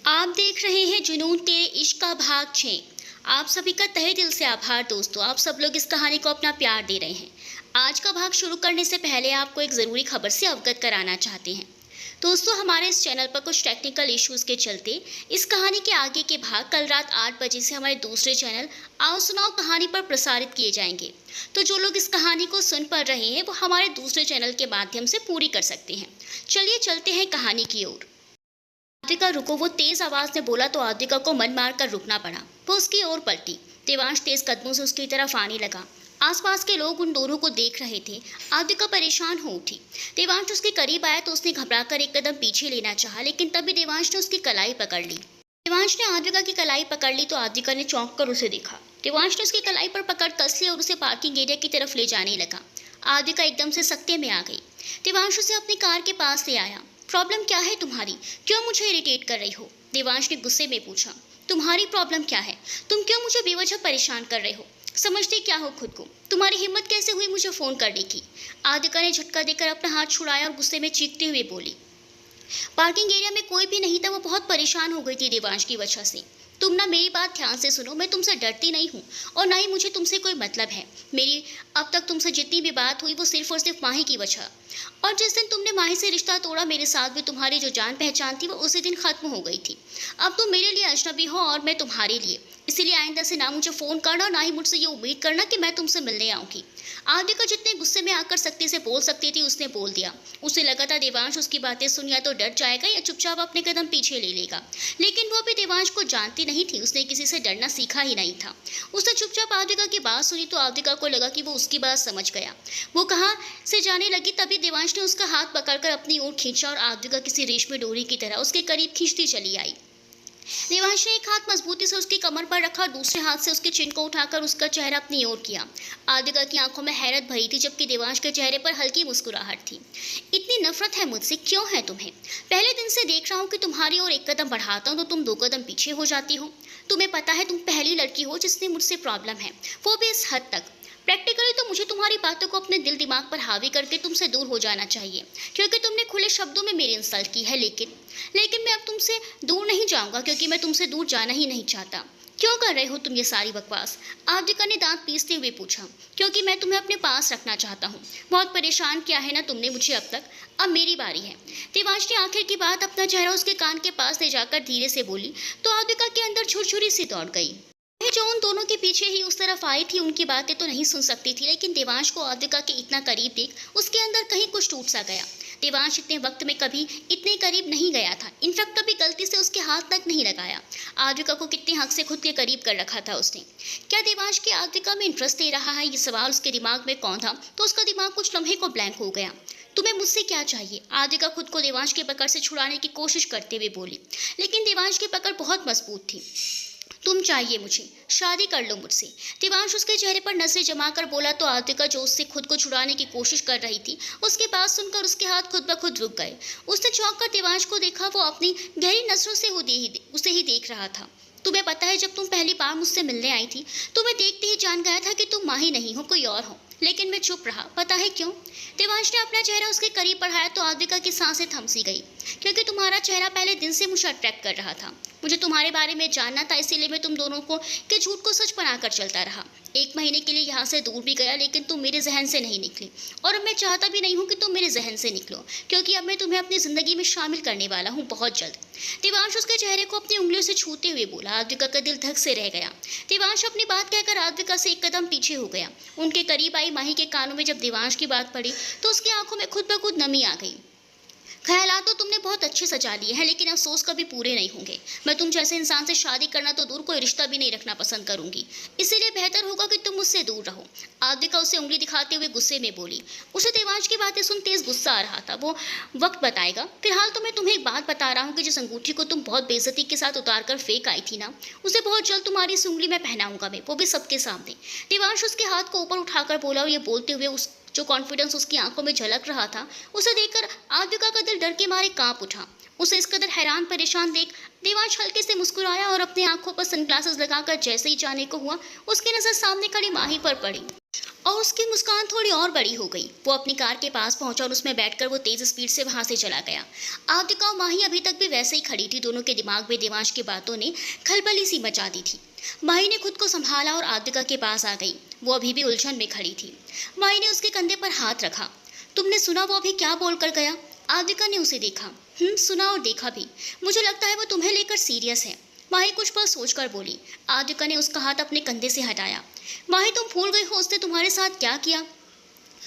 आप देख रहे हैं जुनून तेरे इश्क का भाग 6। आप सभी का तहे दिल से आभार दोस्तों, आप सब लोग इस कहानी को अपना प्यार दे रहे हैं। आज का भाग शुरू करने से पहले आपको एक ज़रूरी खबर से अवगत कराना चाहते हैं। दोस्तों, हमारे इस चैनल पर कुछ टेक्निकल इश्यूज़ के चलते इस कहानी के आगे के भाग कल रात 8 बजे से हमारे दूसरे चैनल आओ सुनाओ कहानी पर प्रसारित किए जाएंगे। तो जो लोग इस कहानी को सुन पा रहे हैं वो हमारे दूसरे चैनल के माध्यम से पूरी कर सकते हैं। चलिए चलते हैं कहानी की ओर। आद्रिका रुको, वो तेज आवाज में बोला तो आद्रिका को मन मार कर रुकना पड़ा। वो उसकी ओर पलटी। देवांश तेज कदमों से उसकी तरफ आने लगा। आसपास के लोग उन दोनों को देख रहे थे। आद्रिका परेशान हो उठी। देवांश उसके करीब आया तो उसने घबराकर एक कदम पीछे लेना चाहा, लेकिन तभी देवांश ने उसकी कलाई पकड़ ली। देवांश ने आद्रिका की कलाई पकड़ ली तो आद्रिका ने चौंक कर उसे देखा। देवांश ने उसकी कलाई पर पकड़ कस ली और उसे पार्किंग एरिया की तरफ ले जाने लगा। आद्रिका एकदम से सख्ते में आ गई। देवांश उसे अपनी कार के पास ले आया। प्रॉब्लम क्या है तुम्हारी? क्यों मुझे इरिटेट कर रही हो? देवांश ने गुस्से में पूछा। तुम्हारी प्रॉब्लम क्या है? तुम क्यों मुझे बेवजह परेशान कर रहे हो? समझते क्या हो खुद को? तुम्हारी हिम्मत कैसे हुई मुझे फोन करने की? आद्रिका ने झटका देकर अपना हाथ छुड़ाया और गुस्से में चीखते हुए बोली। पार्किंग एरिया में कोई भी नहीं था। वो बहुत परेशान हो गई थी देवांश की वजह से। तुम ना मेरी बात ध्यान से सुनो, मैं तुमसे डरती नहीं हूँ और ना ही मुझे तुमसे कोई मतलब है। मेरी अब तक तुमसे जितनी भी बात हुई वो सिर्फ और सिर्फ माही की वजह। और जिस दिन तुमने माही से रिश्ता तोड़ा, मेरे साथ भी तुम्हारी जो जान पहचान थी वो उसी दिन खत्म हो गई थी। अब तुम मेरे लिए अजनबी हो और मैं तुम्हारे लिए। इसीलिए आइंदा से ना मुझे फ़ोन करना, ना ही मुझसे ये उम्मीद करना कि मैं तुमसे मिलने आऊँगी। आद्रिका जितने गुस्से में आकर सख्ती से बोल सकती थी उसने बोल दिया। उसे लगा था देवांश उसकी बातें सुन या तो डर जाएगा या चुपचाप अपने कदम पीछे ले लेगा, लेकिन वो भी देवांश को जानती नहीं थी। उसने किसी से डरना सीखा ही नहीं था। उसने चुपचाप आद्रिका की बात सुनी तो आद्रिका को लगा कि वो उसकी बात समझ गया। वो कहाँ से जाने लगी, तभी देवांश ने उसका हाथ पकड़कर अपनी ओर खींचा और आद्रिका किसी रेशमी डोरी की तरह उसके करीब खींचती चली आई। देवांश ने एक हाथ मजबूती से उसकी कमर पर रखा, दूसरे हाथ से उसके चिन को उठाकर उसका चेहरा अपनी ओर किया। आद्रिका की आंखों में हैरत भरी थी, जबकि देवांश के चेहरे पर हल्की मुस्कुराहट थी। इतनी नफरत है मुझसे, क्यों है तुम्हें? पहले दिन से देख रहा हूँ कि तुम्हारी ओर एक कदम बढ़ाता हूँ तो तुम 2 कदम पीछे हो जाती हो। तुम्हें पता है तुम पहली लड़की हो जिसने मुझसे प्रॉब्लम है, वो भी इस हद तक। प्रैक्टिकली तो मुझे तुम्हारी बातों को अपने दिल दिमाग पर हावी करके तुमसे दूर हो जाना चाहिए, क्योंकि तुमने खुले शब्दों में मेरी इंसल्ट की है। लेकिन मैं अब तुमसे दूर नहीं जाऊंगा, क्योंकि मैं तुमसे दूर जाना ही नहीं चाहता। क्यों कर रहे हो तुम ये सारी बकवास? आद्रिका ने दांत पीसते हुए पूछा। क्योंकि मैं तुम्हें अपने पास रखना चाहता हूँ। बहुत परेशान किया है ना तुमने मुझे अब तक, अब मेरी बारी है। देवांश ने आखिर की बात अपना चेहरा उसके कान के पास ले जाकर धीरे से बोली तो आद्रिका के अंदर छुरछुरी सी दौड़ गई। जो उन दोनों के पीछे ही उस तरफ आई थी उनकी बातें तो नहीं सुन सकती थी, लेकिन देवांश को आद्रिका के इतना करीब देख उसके अंदर कहीं कुछ टूट सा गया। देवांश इतने वक्त में कभी इतने करीब नहीं गया था। इनफैक्ट कभी गलती से उसके हाथ तक नहीं लगाया। आद्रिका को कितने हक से खुद के करीब कर रखा था उसने। क्या देवांश की आद्रिका में इंटरेस्ट दे रहा है, ये सवाल उसके दिमाग में कौन था तो उसका दिमाग कुछ लम्हे को ब्लैंक हो गया। तुम्हें मुझसे क्या चाहिए? आद्रिका खुद को देवांश के पकड़ से छुड़ाने की कोशिश करते हुए बोली, लेकिन देवांश की पकड़ बहुत मजबूत थी। तुम चाहिए मुझे, शादी कर लो मुझसे। देवांश उसके चेहरे पर नजरें जमाकर बोला तो आद्रिका जो उससे खुद को छुड़ाने की कोशिश कर रही थी उसकी बात सुनकर उसके हाथ खुद ब खुद रुक गए। उसने चौंक कर देवांश को देखा। वो अपनी गहरी नजरों से उसे ही देख रहा था। तुम्हें पता है, जब तुम पहली बार मुझसे मिलने आई थी तो मैं देखते ही जान गया था कि तुम माही नहीं हो, कोई और हो, लेकिन मैं चुप रहा। पता है क्यों? देवांश ने अपना चेहरा उसके करीब बढ़ाया तो आद्रिका की सांसें थम सी गई। क्योंकि तुम्हारा चेहरा पहले दिन से मुझे अट्रैक्ट कर रहा था। मुझे तुम्हारे बारे में जानना था, इसीलिए मैं तुम दोनों को के झूठ को सच बनाकर चलता रहा। 1 महीने के लिए यहाँ से दूर भी गया, लेकिन तुम मेरे जहन से नहीं निकली। और अब मैं चाहता भी नहीं हूँ कि तुम मेरे जहन से निकलो, क्योंकि अब मैं तुम्हें अपनी ज़िंदगी में शामिल करने वाला हूँ बहुत जल्द। देवांश उसके चेहरे को अपनी उंगलियों से छूते हुए बोला। आद्रिका का दिल धक से रह गया। देवांश अपनी बात कहकर आद्रिका से एक कदम पीछे हो गया। उनके करीब आई माही के कानों में जब देवांश की बात पड़ी तो उसकी आंखों में खुद ब खुद नमी आ गई। ख्यालात तो तुमने बहुत अच्छे सजा लिए हैं, लेकिन अफसोस कभी पूरे नहीं होंगे। मैं तुम जैसे इंसान से शादी करना तो दूर, कोई रिश्ता भी नहीं रखना पसंद करूंगी। इसीलिए बेहतर होगा कि तुम मुझसे दूर रहो। आद्रिका उसे उंगली दिखाते हुए गुस्से में बोली। उसे देवांश की बातें सुन तेज गुस्सा आ रहा था। वो वक्त बताएगा। फिलहाल तो मैं तुम्हें एक बात बता रहा हूँ कि जिस अंगूठी को तुम बहुत बेइज्जती के साथ उतार कर फेंक आई थी ना, उसे बहुत जल्द तुम्हारी इस उंगली में पहनाऊंगा मैं, वो भी सबके सामने। देवांश उसके हाथ को ऊपर उठाकर बोला और ये बोलते हुए उस जो कॉन्फिडेंस उसकी आंखों में झलक रहा था उसे देखकर आद्रिका का दिल डर के मारे कांप उठा। उसे इस कदर हैरान परेशान देख देवांश हल्के से मुस्कुराया और अपनी आंखों पर सनग्लासेस लगाकर जैसे ही जाने को हुआ उसकी नजर सामने खड़ी माही पर पड़ी और उसकी मुस्कान थोड़ी और बड़ी हो गई। वो अपनी कार के पास पहुंचा और उसमें बैठकर वो तेज स्पीड से वहां से चला गया। आद्विका और माही अभी तक भी वैसे ही खड़ी थी। दोनों के दिमाग में देवांश की बातों ने खलबली सी मचा दी थी। माही ने खुद को संभाला और आद्विका के पास आ गई। वो अभी भी उलझन में खड़ी थी। माही ने उसके कंधे पर हाथ रखा। तुमने सुना वो अभी क्या बोलकर गया? आद्विका ने उसे देखा। सुना और देखा भी। मुझे लगता है वो तुम्हें लेकर सीरियस है। माही कुछ पल सोचकर बोली। आद्विका ने उसका हाथ अपने कंधे से हटाया। माही, तुम भूल गई हो उसने तुम्हारे साथ क्या किया?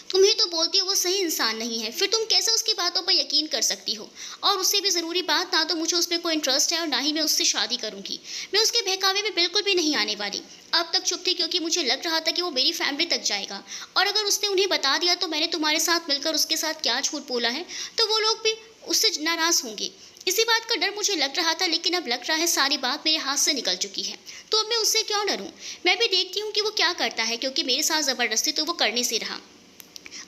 तुम ही तो बोलती हो वो सही इंसान नहीं है, फिर तुम कैसे उसकी बातों पर यकीन कर सकती हो? और उससे भी ज़रूरी बात, ना तो मुझे उसमें कोई इंटरेस्ट है और ना ही मैं उससे शादी करूंगी। मैं उसके बहकावे में बिल्कुल भी नहीं आने वाली। अब तक चुप थी क्योंकि मुझे लग रहा था कि वो मेरी फैमिली तक जाएगा, और अगर उसने उन्हें बता दिया तो मैंने तुम्हारे साथ मिलकर उसके साथ क्या झूठ बोला है, तो वो लोग भी उससे नाराज़ होंगे। इसी बात का डर मुझे लग रहा था, लेकिन अब लग रहा है सारी बात मेरे हाथ से निकल चुकी है। तो अब मैं उससे क्यों डरूं? मैं भी देखती हूँ कि वो क्या करता है, क्योंकि मेरे साथ ज़बरदस्ती तो वो करने से रहा।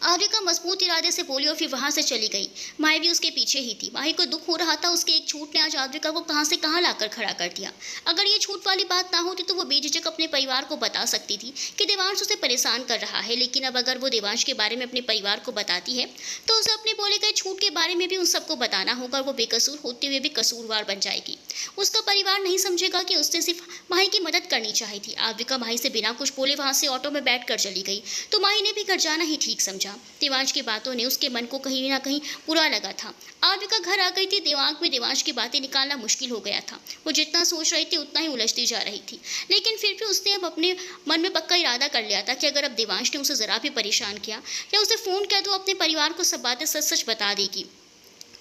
आर्यका मजबूत इरादे से बोली और फिर वहां से चली गई। माही भी उसके पीछे ही थी। माही को दुख हो रहा था, उसके एक झूठ ने आज आद्विका को कहां से कहां लाकर खड़ा कर दिया। अगर ये झूठ वाली बात ना होती तो वो बेझिझक अपने परिवार को बता सकती थी कि देवांश उसे परेशान कर रहा है, लेकिन अब अगर वो देवांश के बारे में अपने परिवार को बताती है तो उसे अपने बोले गए झूठ के बारे में भी उन सबको बताना होगा, और वो बेकसूर होते हुए भी कसूरवार बन जाएगी। उसका परिवार नहीं समझेगा कि उसने सिर्फ माही की मदद करनी चाहिए थी। आद्विका माही से बिना कुछ बोले वहां से ऑटो में बैठ कर चली गई, तो माही ने भी घर जाना ही ठीक समझा। देवांश की बातों ने उसके मन को कहीं ना कहीं बुरा लगा था। आद्विका घर आ गई थी। दिमाग में देवांश की बातें निकालना मुश्किल हो गया था। वो जितना सोच रही थी उतना ही उलझती जा रही थी, लेकिन फिर भी उसने अब अपने मन में पक्का इरादा कर लिया था कि अगर अब देवांश ने उसे जरा भी परेशान किया या उसे फोन किया तो अपने परिवार को सब बातें सच सच बता देगी।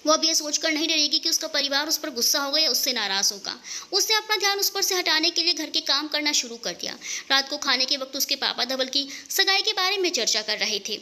वो अब ये सोचकर नहीं डरेगी कि उसका परिवार उस पर गुस्सा होगा या उससे नाराज होगा। उसने अपना ध्यान उस पर से हटाने के लिए घर के काम करना शुरू कर दिया। रात को खाने के वक्त उसके पापा धवल की सगाई के बारे में चर्चा कर रहे थे।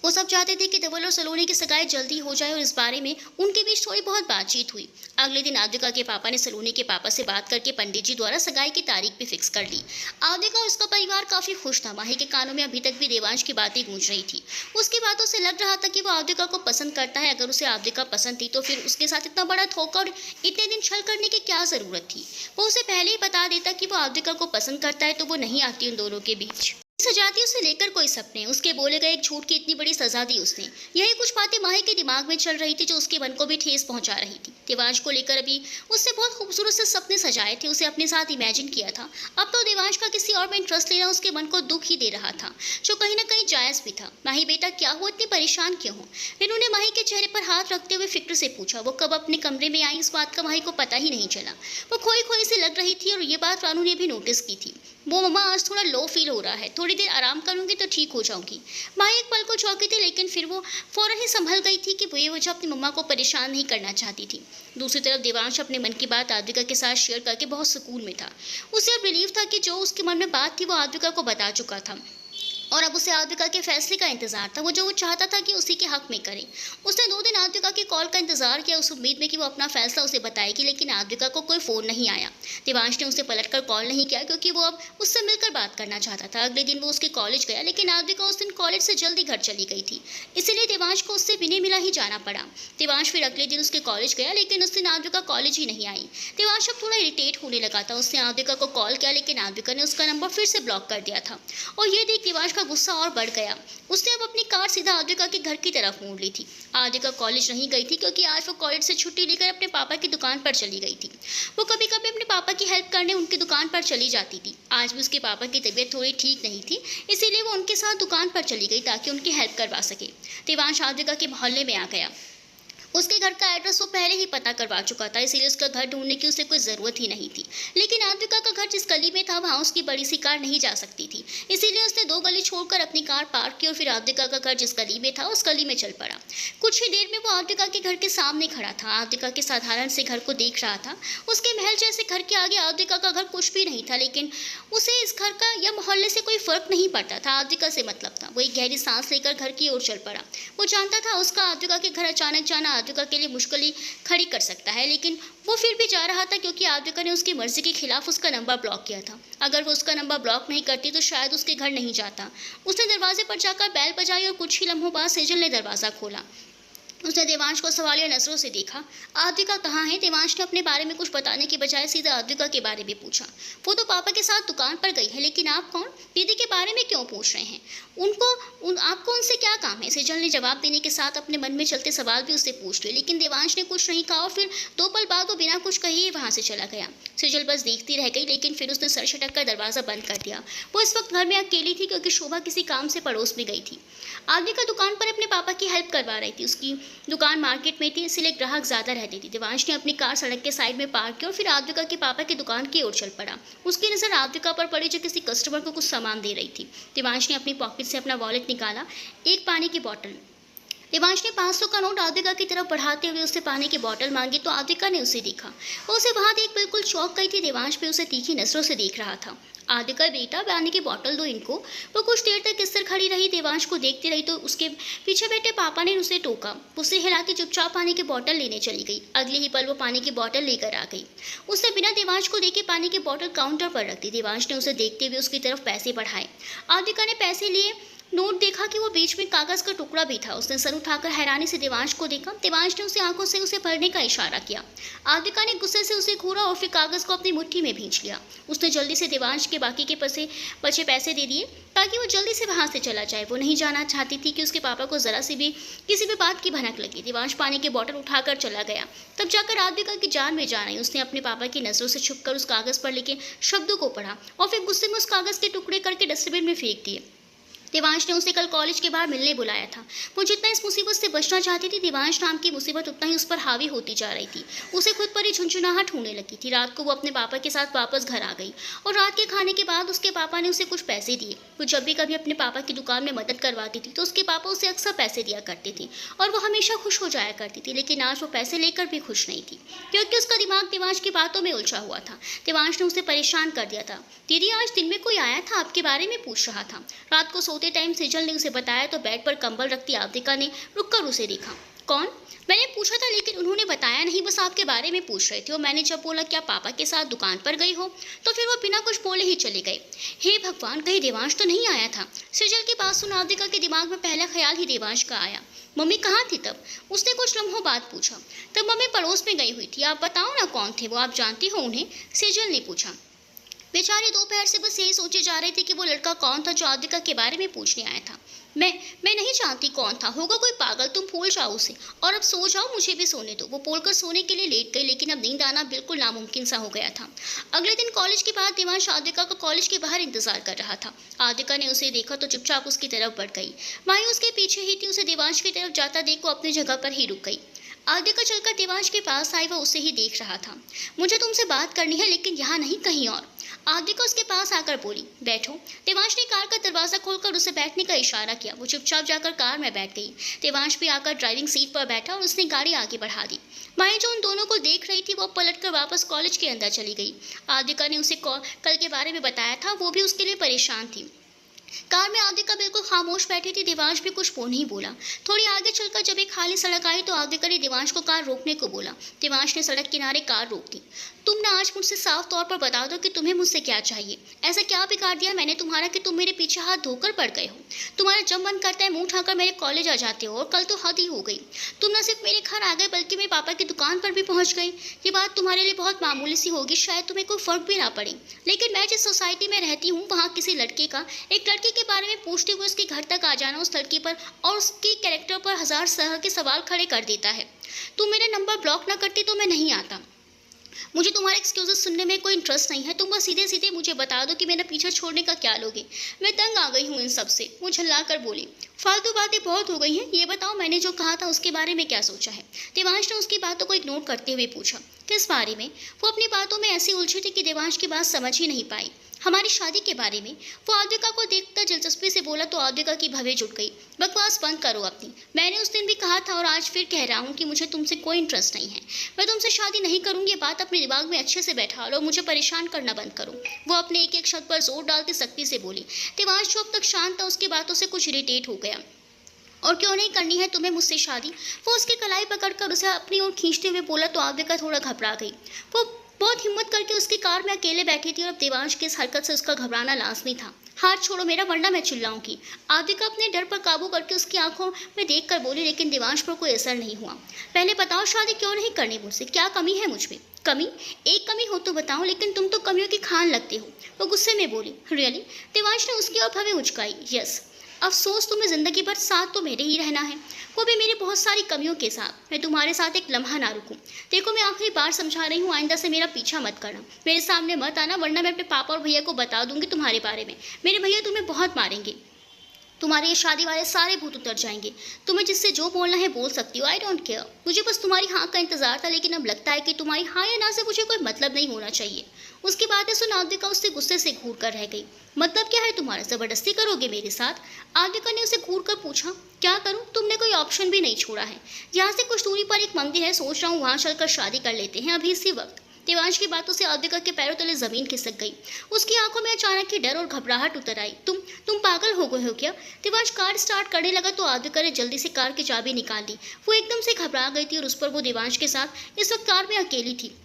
वो सब चाहते थे कि धवल और सलोनी की सगाई जल्दी हो जाए, और इस बारे में उनके बीच थोड़ी बहुत बातचीत हुई। अगले दिन आद्विका के पापा ने सलोनी के पापा से बात करके पंडित जी द्वारा सगाई की तारीख भी फिक्स कर ली। आद्विका और उसका परिवार काफी खुश था। माही के कानों में अभी तक भी देवांश की बातें गूंज रही थी। उसकी बातों से लग रहा था कि वो आद्विका को पसंद करता है। अगर उसे आद्विका पसंद थी तो फिर उसके साथ इतना बड़ा धोखा और इतने दिन छल करने की क्या जरूरत थी? वो उसे पहले ही बता देता कि वो आद्विका को पसंद करता है तो वो नहीं आती उन दोनों के बीच। सजाती उसे लेकर कोई सपने, उसके बोले गए एक झूठ की इतनी बड़ी सजा दी उसने। यही कुछ बातें माही के दिमाग में चल रही थी जो उसके मन को भी ठेस पहुंचा रही थी। देवांश को लेकर अभी उसने बहुत खूबसूरत से सपने सजाए थे, उसे अपने साथ इमेजिन किया था। अब तो देवांश का किसी और में इंटरेस्ट लेना उसके मन को दुख ही दे रहा था, जो कहीं ना कहीं जायज भी था। माही बेटा क्या हो, इतनी परेशान क्यों हो? इन्होंने माही के चेहरे पर हाथ रखते हुए फिक्र से पूछा। वो कब अपने कमरे में आई इस बात का माही को पता ही नहीं चला। वो खोई खोई से लग रही थी और ये बात रानू ने भी नोटिस की थी। वो मम्मा आज थोड़ा लो फील हो रहा है, थोड़ी देर आराम करूंगी तो ठीक हो जाऊंगी। माही एक पल को चौंकी थी, लेकिन फिर वो फौरन ही संभल गई थी कि वो वजह अपनी मम्मा को परेशान नहीं करना चाहती थी। दूसरी तरफ देवांश अपने मन की बात आद्विका के साथ शेयर करके बहुत सुकून में था। उसे अब रिलीफ था कि जो उसके मन में बात थी वो आद्विका को बता चुका था, और अब उसे आद्विका के फैसले का इंतजार था। वो जो वो चाहता था कि उसी के हक में करे। उसने 2 दिन आद्विका की कॉल का इंतजार किया, उस उम्मीद में कि वो अपना फैसला उसे बताएगी, लेकिन आद्विका को कोई फ़ोन नहीं आया। देवांश ने उसे पलटकर कॉल नहीं किया क्योंकि वो अब उससे मिलकर बात करना चाहता था। अगले दिन वो उसके कॉलेज गया, लेकिन आद्विका उस दिन कॉलेज से जल्दी घर चली गई थी, इसीलिए देवांश को उससे बिने मिला ही जाना पड़ा। देवांश फिर अगले दिन उसके कॉलेज गया, लेकिन उस दिन आद्विका कॉलेज ही नहीं आई। देवांश अब थोड़ा इरिटेट होने लगा था। उसने आद्विका को कॉल किया, लेकिन आद्विका ने उसका नंबर फिर से ब्लॉक कर दिया था, और ये देख देवांश का गुस्सा और बढ़ गया। उसने अब अपनी कार सीधा आद्विका के घर की तरफ मोड़ ली थी। आद्विका कॉलेज नहीं गई थी क्योंकि आज वो कॉलेज से छुट्टी लेकर अपने पापा की दुकान पर चली गई थी। वो कभी कभी अपने पापा की हेल्प करने उनकी दुकान पर चली जाती थी। आज भी उसके पापा की तबीयत थोड़ी ठीक नहीं थी, इसीलिए वो उनके साथ दुकान पर चली गई ताकि उनकी हेल्प करवा सके। देवांश आद्विका के मोहल्ले में आ गया। उसके घर का एड्रेस वो पहले ही पता करवा चुका था, इसीलिए उसका घर ढूंढने की उसे कोई ज़रूरत ही नहीं थी। लेकिन आद्विका का घर जिस गली में था वहाँ उसकी बड़ी सी कार नहीं जा सकती थी, इसीलिए उसने 2 गली छोड़कर अपनी कार पार्क की और फिर आद्विका का घर जिस गली में था उस गली में चल पड़ा। कुछ ही देर में वो आद्विका के घर के सामने खड़ा था। आद्विका के साधारण से घर को देख रहा था। उसके महल जैसे घर के आगे आद्विका का घर कुछ भी नहीं था, लेकिन उसे इस घर का या मोहल्ले से कोई फर्क नहीं पड़ता था। आद्विका से मतलब था। वो एक गहरी सांस लेकर घर की ओर चल पड़ा। वो जानता था उसका आद्विका के घर अचानक जाना आद्विका के लिए मुश्किल खड़ी कर सकता है, लेकिन वो फिर भी जा रहा था क्योंकि आद्विका ने उसकी मर्जी के खिलाफ उसका नंबर ब्लॉक किया था। अगर वो उसका नंबर ब्लॉक नहीं करती तो शायद उसके घर नहीं जाता। उसने दरवाजे पर जाकर बैल बजाई और कुछ ही लम्हों बाद सेजल ने दरवाज़ा खोला। उसने देवांश को सवालिया नजरों से देखा। आद्विका कहाँ है? देवांश ने अपने बारे में कुछ बताने के बजाय सीधा आद्विका के बारे में पूछा। वो तो पापा के साथ दुकान पर गई है, लेकिन आप कौन? दीदी के बारे में क्यों पूछ रहे हैं? आपको उनसे क्या काम है? सेजल ने जवाब देने के साथ अपने मन में चलते सवाल भी उससे पूछ लिए, लेकिन देवांश ने कुछ नहीं कहा और फिर 2 पल बाद वो बिना कुछ कहे वहाँ से चला गया। सेजल बस देखती रह गई, लेकिन फिर उसने सर झटक कर दरवाजा बंद कर दिया। वो इस वक्त घर में अकेली थी क्योंकि शोभा किसी काम से पड़ोस में गई थी। आद्विका दुकान पर अपने पापा की हेल्प करवा रही थी। उसकी दुकान मार्केट में थी, इसलिए ग्राहक ज्यादा रहते थे। देवांश ने अपनी कार सड़क के साइड में पार्क की और फिर आद्विका के पापा की दुकान की ओर चल पड़ा। उसकी नजर आद्विका पर पड़ी जो किसी कस्टमर को कुछ सामान दे रही थी। देवांश ने अपनी पॉकेट से अपना वॉलेट निकाला, एक पानी की बोतल। देवांश ने 500 का नोट आद्विका की तरफ बढ़ाते हुए उससे पानी की बोतल मांगी तो आद्विका ने उसे देखा। वो उसे वहां देख बिल्कुल चौंक गई थी। देवांश भी उसे तीखी नजरों से देख रहा था। आद्विका, बेटा पानी की बोतल दो इनको। वो कुछ देर तक इस तरह खड़ी रही, देवांश को देखती रही तो उसके पीछे बैठे पापा ने उसे टोका। उसे हिलाती चुपचाप पानी की बोतल लेने चली गई। अगले ही पल वो पानी की बोतल लेकर आ गई। उसने बिना देवांश को देखे पानी की बोतल काउंटर पर रख दी। देवांश ने उसे देखते हुए उसकी तरफ पैसे बढ़ाए। आद्विका ने पैसे लिए, नोट देखा कि वो बीच में कागज का टुकड़ा भी था। उसने सर उठाकर हैरानी से देवांश को देखा। देवांश ने उसे आंखों से उसे भरने का इशारा किया। आद्विका ने गुस्से से उसे घूरा और फिर कागज को अपनी मुट्ठी में भींच लिया। उसने जल्दी से देवांश के बाकी के बचे पैसे दे दिए ताकि वो जल्दी से वहां से चला जाए। वो नहीं जाना चाहती थी कि उसके पापा को जरा सी भी किसी भी बात की भनक लगी। देवांश पानी की बोतल उठाकर चला गया। तब जाकर आद्विका की जान में जान आई। उसने अपने पापा की नजरों से छुपकर उस कागज पर लिखे शब्दों को पढ़ा और फिर गुस्से में उस कागज के टुकड़े करके डस्टबिन में फेंक दिए। देवांश ने उसे कल कॉलेज के बाहर मिलने बुलाया था। वो जितना इस मुसीबत से बचना चाहती थी, देवांश नाम की मुसीबत उतना ही उस पर हावी होती जा रही थी। उसे खुद पर ही झुंझुनाहट होने लगी थी। रात को वो अपने पापा के साथ वापस घर आ गई और रात के खाने के बाद उसके पापा ने उसे कुछ पैसे दिए। वो जब भी कभी अपने पापा की दुकान में मदद करवाती थी तो उसके पापा उसे अक्सर पैसे दिया करते थे और वो हमेशा खुश हो जाया करती थी। लेकिन आज वो पैसे लेकर भी खुश नहीं थी क्योंकि उसका दिमाग देवांश की बातों में उलझा हुआ था। देवांश ने उसे परेशान कर दिया था। दीदी, आज दिन में कोई आया था, आपके बारे में पूछ रहा था। रात को सोते टाइम सेजल ने उसे बताया तो बेड पर कंबल रखती आद्विका ने रुककर उसे देखा। कौन? मैंने पूछा था लेकिन उन्होंने बताया नहीं, बस आपके बारे में पूछ रहे थे। और मैंने जब बोला क्या पापा के साथ दुकान पर गई हो तो फिर वो बिना कुछ बोले ही चले गए। हे भगवान, कहीं देवांश तो नहीं आया था? सेजल की बात सुन आद्विका के दिमाग में पहला ख्याल ही देवांश का आया। मम्मी कहाँ थी तब? उसने कुछ लम्हों बाद पूछा। तब मम्मी पड़ोस में गई हुई थी। आप बताओ ना कौन थे वो, आप जानती हो उन्हें? सेजल ने पूछा। बेचारी दोपहर से बस यही सोचे जा रही थी कि वो लड़का कौन था जो आद्विका के बारे में पूछने आया था। मैं नहीं जानती कौन था, होगा कोई पागल, तुम भूल जाओ उसे और अब सो जाओ, मुझे भी सोने दो। वो बोलकर सोने के लिए लेट गई, लेकिन अब नींद आना बिल्कुल नामुमकिन सा हो गया था। अगले दिन कॉलेज के बाद देवांश आद्विका का कॉलेज के बाहर इंतजार कर रहा था। आद्विका ने उसे देखा तो चुपचाप उसकी तरफ बढ़ गई। माही उसके पीछे ही थी। उसे देवांश की तरफ जाता देख वो अपनी जगह पर ही रुक गई। आद्विका चलकर देवांश के पास आई। वह उसे ही देख रहा था। मुझे तुमसे बात करनी है, लेकिन यहाँ नहीं कहीं और। आद्विका उसके पास आकर बोली। बैठो। देवांश ने कार का दरवाजा खोलकर उसे बैठने का इशारा किया। वो चुपचाप जाकर कार में बैठ गई। देवांश भी आकर ड्राइविंग सीट पर बैठा और उसने गाड़ी आगे बढ़ा दी। माही जो उन दोनों को देख रही थी वो पलटकर वापस कॉलेज के अंदर चली गई। आद्विका ने उसे कल के बारे में बताया था, वो भी उसके लिए परेशान थी। कार में आद्विका बिल्कुल खामोश बैठी थी। देवांश भी कुछ वो नहीं बोला। थोड़ी आगे चलकर जब एक खाली सड़क आई तो आद्विका ने देवांश को कार रोकने को बोला। देवांश ने सड़क किनारे कार रोक दी। तुम ना आज मुझसे साफ तौर पर बता दो कि तुम्हें मुझसे क्या चाहिए। ऐसा क्या बिगाड़ दिया मैंने तुम्हारा कि तुम मेरे पीछे हाथ धोकर पड़ गए हो? तुम्हारा जब मन करता है मुंह उठाकर मेरे कॉलेज आ जाते हो और कल तो हद ही हो गई। तुम न सिर्फ मेरे घर आ गए बल्कि मेरे पापा की दुकान पर भी पहुंच गई। ये बात तुम्हारे लिए बहुत मामूली सी होगी, शायद तुम्हें कोई फर्क भी ना पड़े, लेकिन मैं जिस सोसाइटी में रहती हूँ वहाँ किसी लड़के का एक लड़की के बारे में पूछते हुए उसके घर तक आ जाना उस लड़की पर और उसके कैरेक्टर पर 1000 तरह के सवाल खड़े कर देता है। तुम मेरा नंबर ब्लॉक ना करती तो मैं नहीं आता। मुझे तुम्हारे एक्सक्यूजेस सुनने में कोई इंटरेस्ट नहीं है। तुम बस सीधे सीधे मुझे बता दो कि मेरा पीछा छोड़ने का क्या लोगे। मैं तंग आ गई हूँ इन सब से। वो झल्ला कर बोली। फालतू बातें बहुत हो गई हैं। ये बताओ मैंने जो कहा था उसके बारे में क्या सोचा है? देवांश ने उसकी बातों को इग्नोर करते हुए पूछा। किस बारे में? वो अपनी बातों में ऐसी उलझी थी कि देवांश की बात समझ ही नहीं पाई। हमारी शादी के बारे में। वो आद्विका को देखकर दिलचस्पी से बोला तो आद्विका की भवें जुट गई। बकवास बंद करो अपनी। मैंने उस दिन भी कहा था और आज फिर कह रहा हूँ कि मुझे तुमसे कोई इंटरेस्ट नहीं है। मैं तुमसे शादी नहीं करूँगी। ये बात अपने दिमाग में अच्छे से बैठा लो, मुझे परेशान करना बंद करो। वो अपने एक एक शब्द पर जोर डालती सख्ती से बोली। देवांश जो अब तक शांत था उसकी बातों से कुछ इरिटेट हो गया। और क्यों नहीं करनी है तुम्हें मुझसे शादी? वो उसकी कलाई पकड़कर उसे अपनी ओर खींचते हुए बोला तो आद्विका थोड़ा घबरा गई। वो बहुत हिम्मत करके उसकी कार में अकेले बैठी थी और अब देवांश की इस हरकत से उसका घबराना लाजमी था। हाथ छोड़ो मेरा, वरना मैं चिल्लाऊंगी। आदिका अपने डर पर काबू करके उसकी आंखों में देखकर बोली, लेकिन देवांश पर कोई असर नहीं हुआ। पहले बताओ शादी क्यों नहीं करनी मुझसे, क्या कमी है मुझ में? कमी? एक कमी हो तो बताओ, लेकिन तुम तो कमियों की खान लगते हो। वो गुस्से में बोली। रियली? देवांश ने उसकी ओर भवें उचकाई। यस। अफसोस तुम्हें जिंदगी भर साथ तो मेरे ही रहना है, वो भी मेरी बहुत सारी कमियों के साथ। मैं तुम्हारे साथ एक लम्हा ना रुकूं। देखो मैं आखिरी बार समझा रही हूँ, आइंदा से मेरा पीछा मत करना, मेरे सामने मत आना, वरना मैं अपने पापा और भैया को बता दूंगी तुम्हारे बारे में। मेरे भैया तुम्हें बहुत मारेंगे, तुम्हारे ये शादी वाले सारे भूत उतर जाएंगे। तुम्हें जिससे जो बोलना है बोल सकती हो, आई डोंट केयर। मुझे बस तुम्हारी हाँ का इंतजार था, लेकिन अब लगता है कि तुम्हारी हाँ या ना से मुझे कोई मतलब नहीं होना चाहिए। उसकी बातें सुन आदिका उससे गुस्से से घूर कर रह गई। मतलब क्या है तुम्हारा, जबरदस्ती करोगे मेरे साथ? आदिका ने उसे घूर कर पूछा। क्या करूं, तुमने कोई ऑप्शन भी नहीं छोड़ा है। यहाँ से कुछ दूरी पर एक मंदिर है, सोच रहा हूँ वहाँ चलकर शादी कर लेते हैं अभी इसी वक्त। देवांश की बातों से आदिका के पैरों तले जमीन खिसक गई। उसकी आंखों में अचानक ही डर और घबराहट उतर आई। तुम पागल हो गए हो क्या? देवांश कार स्टार्ट करने लगा तो आदिका ने जल्दी से कार की चाबी निकाल ली। वो एकदम से घबरा गई थी और उस पर वो देवांश के साथ इस वक्त कार में अकेली थी।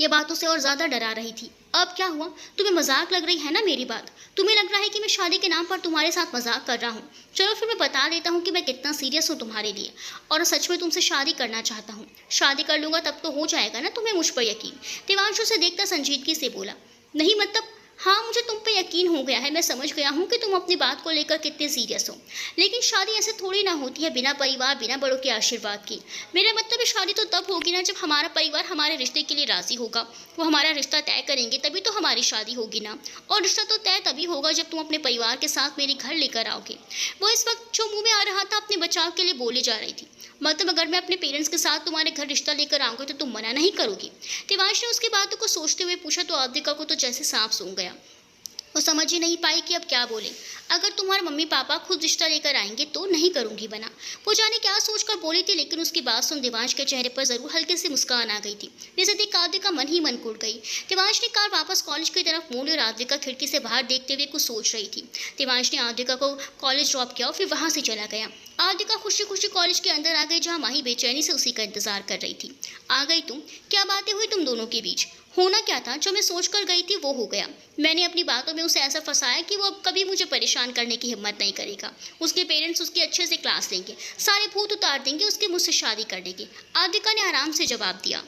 ये बात उसे और ज्यादा डरा रही थी। अब क्या हुआ? तुम्हें मजाक लग रही है ना मेरी बात? तुम्हें लग रहा है कि मैं शादी के नाम पर तुम्हारे साथ मजाक कर रहा हूँ? चलो फिर मैं बता देता हूँ कि मैं कितना सीरियस हूँ तुम्हारे लिए, और सच में तुमसे शादी करना चाहता हूँ। शादी कर लूंगा तब तो हो जाएगा ना तुम्हें मुझ पर यकीन? देवांशु से देखता संजीदगी से बोला। नहीं मतलब हाँ, मुझे तुम पे यकीन हो गया है। मैं समझ गया हूँ कि तुम अपनी बात को लेकर कितने सीरियस हो, लेकिन शादी ऐसे थोड़ी ना होती है बिना परिवार, बिना बड़ों के आशीर्वाद की। मेरा मतलब है शादी तो तब होगी ना जब हमारा परिवार हमारे रिश्ते के लिए राजी होगा। वो हमारा रिश्ता तय करेंगे तभी तो हमारी शादी होगी ना। और रिश्ता तो तय तभी होगा जब तुम अपने परिवार के साथ मेरे घर लेकर आओगे। वो इस वक्त जो मुंह में आ रहा था अपने बचाव के लिए बोले जा रही थी। मतलब अगर मैं अपने पेरेंट्स के साथ तुम्हारे घर रिश्ता लेकर आऊंगी तो तुम मना नहीं करोगी? देवांश ने उसकी बातों को सोचते हुए पूछा तो आदिका को तो जैसे सांप सूंघ गया। वो समझ ही नहीं पाई कि अब क्या बोले। अगर तुम्हारे मम्मी पापा खुद रिश्ता लेकर आएंगे तो नहीं करूंगी बना। वो जाने क्या सोचकर बोली थी, लेकिन उसकी बात सुन देवांश के चेहरे पर जरूर हल्के से मुस्कान आ गई थी। जैसे देख आदिका मन ही मन कुड़ गई। देवांश ने कार वापस कॉलेज की तरफ मोड़ी और आदिका खिड़की से बाहर देखते हुए कुछ सोच रही थी। देवांश ने आदिका को कॉलेज ड्रॉप किया और फिर वहां से चला गया। आदिका खुशी खुशी कॉलेज के अंदर आ गई, जहाँ माही बेचैनी से उसी का इंतजार कर रही थी। आ गई तुम? क्या बातें हुई तुम दोनों के बीच? होना क्या था, जो मैं सोच कर गई थी वो हो गया। मैंने अपनी बातों में उसे ऐसा फंसाया कि वो अब कभी मुझे परेशान करने की हिम्मत नहीं करेगा। उसके पेरेंट्स उसकी अच्छे से क्लास लेंगे, सारे भूत उतार देंगे उसके मुझसे शादी करने की। आदिका ने आराम से जवाब दिया।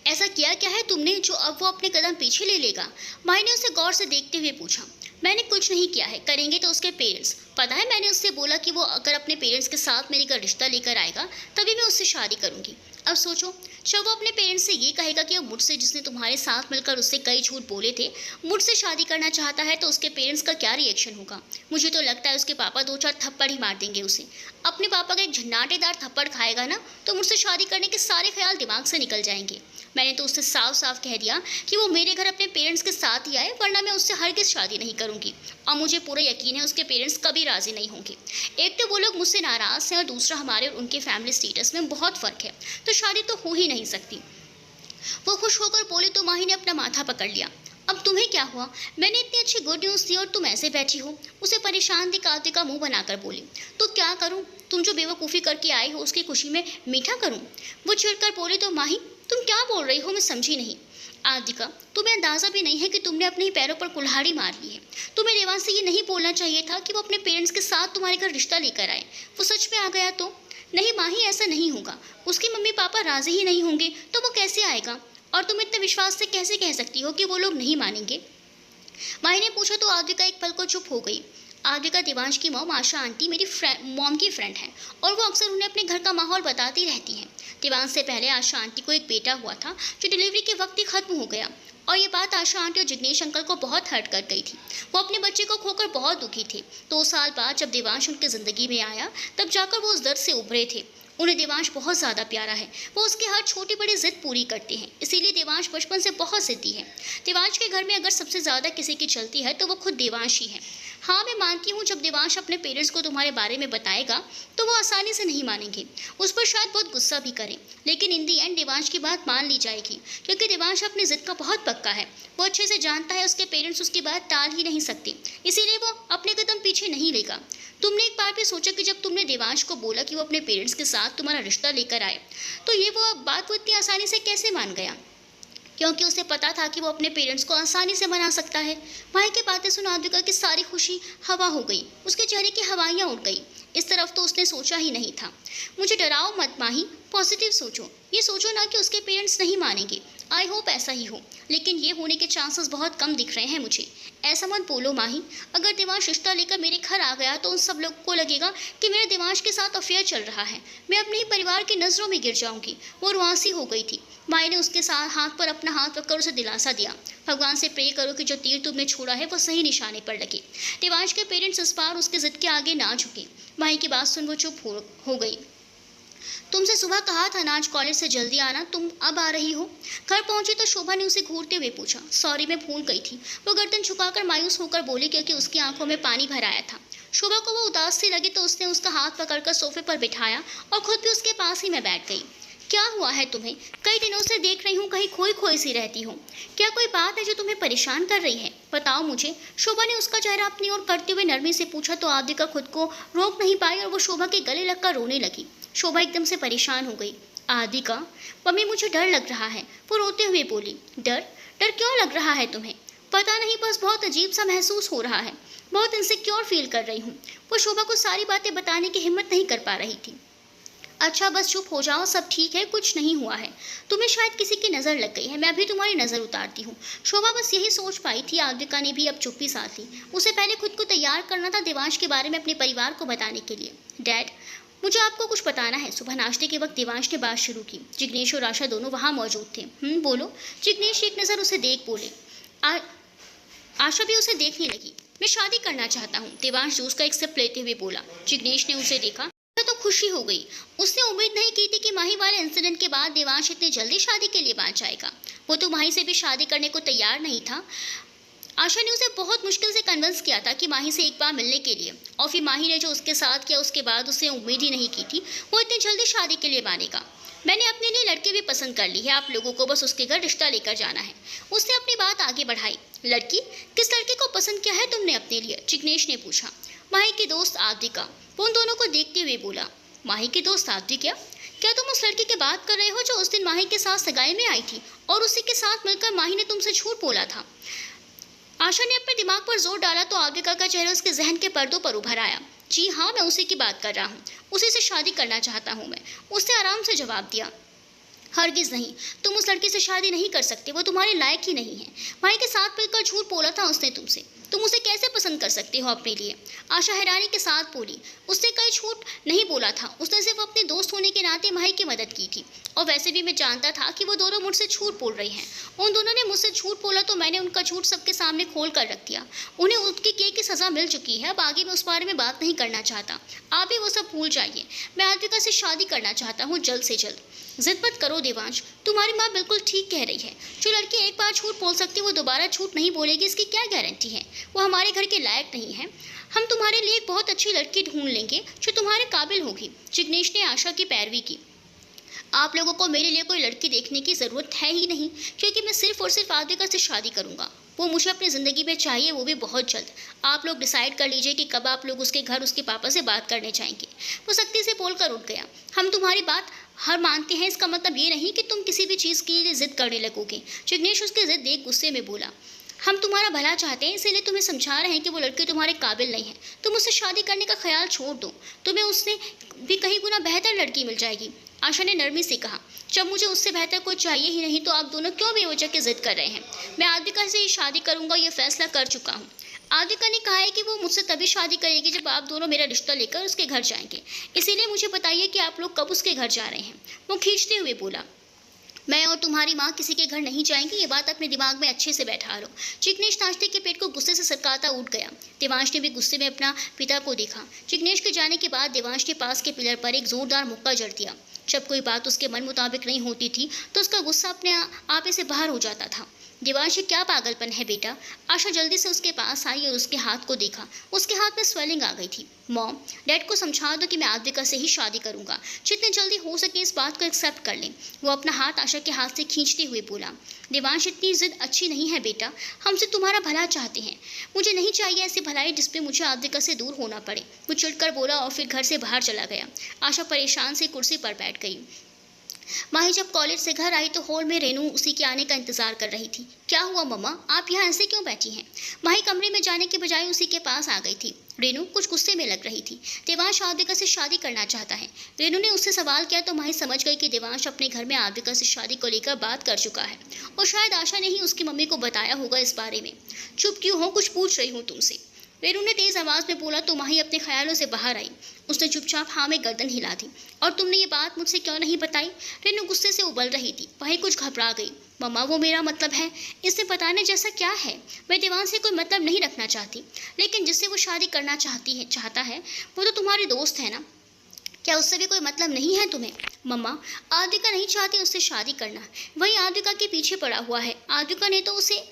ऐसा किया क्या है तुमने जो अब वो अपने कदम पीछे ले लेगा? माही ने उसे गौर से देखते हुए पूछा। मैंने कुछ नहीं किया है, करेंगे तो उसके पेरेंट्स। पता है मैंने उससे बोला कि वो अगर अपने पेरेंट्स के साथ मेरे घर रिश्ता लेकर आएगा तभी मैं उससे शादी करूंगी। अब सोचो, जब वो अपने पेरेंट्स से ये कहेगा कि वो मुझसे, जिसने तुम्हारे साथ मिलकर उससे कई झूठ बोले थे, मुझसे शादी करना चाहता है, तो उसके पेरेंट्स का क्या रिएक्शन होगा? मुझे तो लगता है उसके पापा 2-4 थप्पड़ ही मार देंगे उसे। अपने पापा का एक झन्नाटेदार थप्पड़ खाएगा ना तो मुझसे शादी करने के सारे ख्याल दिमाग से निकल जाएंगे। मैंने तो उससे साफ साफ कह दिया कि वो मेरे घर अपने पेरेंट्स के साथ ही आए, वरना मैं उससे हरगिज़ शादी नहीं करूंगी। और मुझे पूरा यकीन है उसके पेरेंट्स कभी राजी नहीं होंगे। एक तो वो लोग मुझसे नाराज हैं और दूसरा हमारे और उनके फैमिली स्टेटस में बहुत फर्क है, तो शादी तो हो ही नहीं सकती। वो खुश होकर बोली तो माही ने अपना माथा पकड़ लिया। अब तुम्हें क्या हुआ? मैंने इतनी अच्छी गुड न्यूज़ दी और तुम ऐसे बैठी हो? उसे परेशान दिख आदिका मुंह बनाकर बोली। तो क्या करूं? तुम जो बेवकूफ़ी करके आई हो उसकी खुशी में मीठा करूं? वो चिढ़कर बोली तो माही तुम क्या बोल रही हो, मैं समझी नहीं। आदिका, तुम्हें अंदाजा भी नहीं है कि तुमने अपने ही पैरों पर कुल्हाड़ी मार ली है। तुम्हें देवांश से ये नहीं बोलना चाहिए था कि वो अपने पेरेंट्स के साथ तुम्हारे घर रिश्ता लेकर आए। वो सच में आ गया तो? नहीं माही, ऐसा नहीं होगा। उसके मम्मी पापा राजी ही नहीं होंगे तो वो कैसे आएगा? और तुम इतने विश्वास से कैसे कह सकती हो कि वो लोग नहीं मानेंगे? माही ने पूछा तो आदिका एक पल को चुप हो गई। आदिका देवांश की मॉम आशा आंटी मेरी मॉम की फ्रेंड है और वो अक्सर उन्हें अपने घर का माहौल बताती रहती हैं। देवांश से पहले आशा आंटी को एक बेटा हुआ था जो डिलीवरी के वक्त ही खत्म हो गया, और ये बात आशा आंटी और जिग्नेश अंकल को बहुत हर्ट कर गई थी। वो अपने बच्चे को खोकर बहुत दुखी थे। 2 साल बाद जब देवांश उनकी ज़िंदगी में आया तब जाकर वो उस दर्द से उभरे थे। उन्हें देवांश बहुत ज़्यादा प्यारा है। वो उसकी हर छोटी बड़ी जिद पूरी करते हैं, इसीलिए देवांश बचपन से बहुत जिद्दी है। देवांश के घर में अगर सबसे ज़्यादा किसी की चलती है तो वो खुद देवांश ही है। हाँ, मैं मानती हूँ जब देवांश अपने पेरेंट्स को तुम्हारे बारे में बताएगा तो वो आसानी से नहीं मानेंगे, उस पर शायद बहुत गुस्सा भी करें, लेकिन इन दी एंड देवांश की बात मान ली जाएगी, क्योंकि देवांश अपनी जिद का बहुत पक्का है। वो अच्छे से जानता है उसके पेरेंट्स उसकी बात टाल ही नहीं सकते, इसीलिए वो अपने कदम पीछे नहीं लेगा। तुमने एक बार भी सोचा कि जब तुमने देवांश को बोला कि वो अपने पेरेंट्स के साथ तुम्हारा रिश्ता लेकर आए तो ये वो बात वो इतनी आसानी से कैसे मान गया? क्योंकि उसे पता था कि वो अपने पेरेंट्स को आसानी से मना सकता है। माही की बातें सुन आद्विका की सारी खुशी हवा हो गई, उसके चेहरे की हवाइयाँ उड़ गई। इस तरफ तो उसने सोचा ही नहीं था। मुझे डराओ मत माही, पॉजिटिव सोचो। ये सोचो ना कि उसके पेरेंट्स नहीं मानेंगे। आई होप ऐसा ही हो, लेकिन ये होने के चांसेस बहुत कम दिख रहे हैं मुझे। ऐसा मत बोलो माही, अगर देवांश रिश्ता लेकर मेरे घर आ गया तो उन सब लोग को लगेगा कि मेरे देवांश के साथ अफेयर चल रहा है। मैं अपने ही परिवार की नज़रों में गिर जाऊंगी। वो रुआंसी हो गई थी। माही ने उसके साथ हाथ पर अपना हाथ रखकर उसे दिलासा दिया। भगवान से प्रे करो कि जो तीर तुमने छोड़ा है वो सही निशाने पर लगे। देवांश के पेरेंट्स इस बार उसके जिद के आगे ना झुके। माही की बात सुन वो चुप हो गई। तुमसे सुबह कहा था ना आज कॉलेज से जल्दी आना, तुम अब आ रही हो? घर पहुंची तो शोभा ने उसे घूरते हुए पूछा। सॉरी, मैं भूल गई थी। वो गर्दन झुकाकर मायूस होकर बोली, क्योंकि उसकी आंखों में पानी भर आया था। शोभा को वो उदास सी लगी तो उसने उसका हाथ पकड़कर सोफे पर बिठाया और खुद भी उसके पास ही में बैठ गई। क्या हुआ है तुम्हें? कई दिनों से देख रही हूँ कहीं खोई खोई सी रहती हो। क्या कोई बात है जो तुम्हें परेशान कर रही है? बताओ मुझे। शोभा ने उसका चेहरा अपनी ओर करते हुए नरमी से पूछा तो आद्विका खुद को रोक नहीं पाई और वो शोभा के गले लगकर रोने लगी। शोभा एकदम से परेशान हो गई। आद्विका, मम्मी मुझे डर लग रहा है, वो रोते हुए बोली। डर? डर क्यों लग रहा है तुम्हें? पता नहीं, बस बहुत अजीब सा महसूस हो रहा है। बहुत इनसिक्योर फील कर रही हूँ। वो शोभा को सारी बातें बताने की हिम्मत नहीं कर पा रही थी। अच्छा बस चुप हो जाओ, सब ठीक है, कुछ नहीं हुआ है। तुम्हें शायद किसी की नज़र लग गई है, मैं अभी तुम्हारी नज़र उतारती हूँ। शोभा बस यही सोच पाई थी। आद्विका ने भी अब चुप्पी साध ली। उसे पहले खुद को तैयार करना था देवांश के बारे में अपने परिवार को बताने के लिए। डैड, मुझे आपको कुछ बताना है। सुबह नाश्ते के वक्त देवांश ने बात शुरू की। जिग्नेश और आशा दोनों वहाँ मौजूद थे। बोलो। जिग्नेश एक नज़र उसे देख बोले। आशा भी उसे देखने लगी। मैं शादी करना चाहता हूँ, देवांश जूस का एक सिप लेते हुए बोला। जिग्नेश ने उसे देखा तो खुशी हो गई। उसने उम्मीद नहीं की थी कि माही वाले इंसिडेंट के बाद देवांश इतनी जल्दी शादी के लिए मान जाएगा। वो तो माही से भी शादी करने को तैयार नहीं था। आशा ने उसे बहुत मुश्किल से कन्विंस किया था कि माही से एक बार मिलने के लिए, और फिर माही ने जो उसके साथ किया उसके बाद उसे उम्मीद ही नहीं की थी वो इतनी जल्दी शादी के लिए मानेगा। मैंने अपने लिए लड़की भी पसंद कर ली है, आप लोगों को बस उसके घर रिश्ता लेकर जाना है। उसने अपनी बात आगे बढ़ाई। लड़की? किस लड़के को पसंद किया है तुमने अपने लिए? जिग्नेश ने पूछा। माही की दोस्त आद्विका। वो उन दोनों को देखते हुए बोला। माही की दोस्त आद्विका? क्या तुम उस लड़की की बात कर रहे हो जो उस दिन माही के साथ सगाई में आई थी और उसी के साथ मिलकर माही ने तुमसे झूठ बोला था? आशा ने अपने दिमाग पर जोर डाला तो आद्विका का चेहरा उसके जहन के पर्दों पर उभर आया। जी हाँ, मैं उसी की बात कर रहा हूँ, उसी से शादी करना चाहता हूँ मैं। उसने आराम से जवाब दिया। हरगिज़ नहीं, तुम उस लड़की से शादी नहीं कर सकते, वो तुम्हारे लायक ही नहीं है। माही के साथ मिलकर झूठ बोला था उसने तुमसे, तुम उसे कैसे पसंद कर सकते हो अपने लिए? आशा हैरानी के साथ बोली। उसने कहीं झूठ नहीं बोला था, उसने सिर्फ अपने दोस्त होने के नाते माही की मदद की थी। और वैसे भी मैं जानता था कि वो दोनों मुझसे झूठ बोल रही हैं। उन दोनों ने मुझसे झूठ बोला तो मैंने उनका झूठ सबके सामने खोल कर रख दिया। उन्हें उनके किए की सज़ा मिल चुकी है, अब आगे मैं उस बारे में बात नहीं करना चाहता। आप भी वो सब भूल जाइए। मैं आद्विका से शादी करना चाहता हूँ, जल्द से जल्द। जिद मत करो देवांश, तुम्हारी माँ बिल्कुल ठीक कह रही है। जो लड़की एक बार झूठ बोल सकती है वो दोबारा झूठ नहीं बोलेगी, इसकी क्या गारंटी है? वो हमारे घर के लायक नहीं है। हम तुम्हारे लिए एक बहुत अच्छी लड़की ढूंढ लेंगे जो तुम्हारे काबिल होगी। जिग्नेश ने आशा की पैरवी की। आप लोगों को मेरे लिए कोई लड़की देखने की ज़रूरत है ही नहीं, क्योंकि मैं सिर्फ और सिर्फ आद्विका से शादी करूंगा। वो मुझे अपनी ज़िंदगी में चाहिए, वो भी बहुत जल्द। आप लोग डिसाइड कर लीजिए कि कब आप लोग उसके घर उसके पापा से बात करने जाएंगे। वो सख्ती से बोलकर उठ गया। हम तुम्हारी बात हर मानते हैं, इसका मतलब ये नहीं कि तुम किसी भी चीज़ के लिए ज़िद करने लगोगे। जिग्नेश उसकी ज़िद देख गुस्से में बोला। हम तुम्हारा भला चाहते हैं, इसीलिए तुम्हें समझा रहे हैं कि वो लड़की तुम्हारे काबिल नहीं है। तुम उससे शादी करने का ख्याल छोड़ दो, तुम्हें उससे भी कहीं गुना बेहतर लड़की मिल जाएगी। आशा ने नरमी से कहा। जब मुझे उससे बेहतर कोई चाहिए ही नहीं तो आप दोनों क्यों बेवजह की जिद कर रहे हैं? मैं आद्विका से ही शादी करूंगा, ये फैसला कर चुका हूँ। आद्विका ने कहा है कि वो मुझसे तभी शादी करेगी जब आप दोनों मेरा रिश्ता लेकर उसके घर जाएंगे। इसीलिए मुझे बताइए कि आप लोग कब उसके घर जा रहे हैं? वो खींचते हुए बोला। मैं और तुम्हारी माँ किसी के घर नहीं जाएंगे, ये बात अपने दिमाग में अच्छे से बैठा लो। जिग्नेश नाश्ते के पेट को गुस्से से सरकाता उठ गया। देवांश ने भी गुस्से में अपना पिता को देखा। जिग्नेश के जाने के बाद देवांश ने पास के पिलर पर एक जोरदार मुक्का जड़ दिया। जब कोई बात उसके मन मुताबिक नहीं होती थी तो उसका गुस्सा अपने आप से बाहर हो जाता था। देवांश, क्या पागलपन है बेटा? आशा जल्दी से उसके पास आई और उसके हाथ को देखा। उसके हाथ में स्वेलिंग आ गई थी। मॉम, डैड को समझा दो कि मैं आद्विका से ही शादी करूंगा। जितनी जल्दी हो सके इस बात को एक्सेप्ट कर लें। वो अपना हाथ आशा के हाथ से खींचते हुए बोला। देवांश, इतनी जिद अच्छी नहीं है बेटा, हम सिर्फ तुम्हारा भला चाहते हैं। मुझे नहीं चाहिए ऐसी भलाई जिसपे मुझे आद्विका से दूर होना पड़े। वो चिढ़कर बोला और फिर घर से बाहर चला गया। आशा परेशान से कुर्सी पर बैठ गई। माही जब कॉलेज से घर आई तो हॉल में रेनू उसी के आने का इंतजार कर रही थी। क्या हुआ मम्मा, आप यहाँ ऐसे क्यों बैठी हैं? माही कमरे में जाने के बजाय उसी के पास आ गई थी। रेनू कुछ गुस्से में लग रही थी। देवांश आद्विका से शादी करना चाहता है। रेनू ने उससे सवाल किया तो माही समझ गई कि देवांश अपने घर में आद्विका से शादी को लेकर बात कर चुका है और शायद आशा ने ही उसकी मम्मी को बताया होगा इस बारे में। चुप क्यों हो, कुछ पूछ रही हूँ तुमसे, रेनू ने तेज आवाज में बोला तो माही अपने ख्यालों से बाहर आई। उसने चुपचाप हाँ में गर्दन हिला दी। और तुमने ये बात मुझसे क्यों नहीं बताई? रेनू गुस्से से उबल रही थी। माही कुछ घबरा गई। मम्मा, वो मेरा मतलब है, इससे बताने जैसा क्या है? मैं देवांश से कोई मतलब नहीं रखना चाहती, लेकिन जिससे वो शादी करना चाहता है वो तो तुम्हारी दोस्त है ना। क्या उससे भी कोई मतलब नहीं है तुम्हें? मम्मा, आद्विका नहीं चाहती उससे शादी करना, वही आद्विका के पीछे पड़ा हुआ है। आद्विका ने तो उसे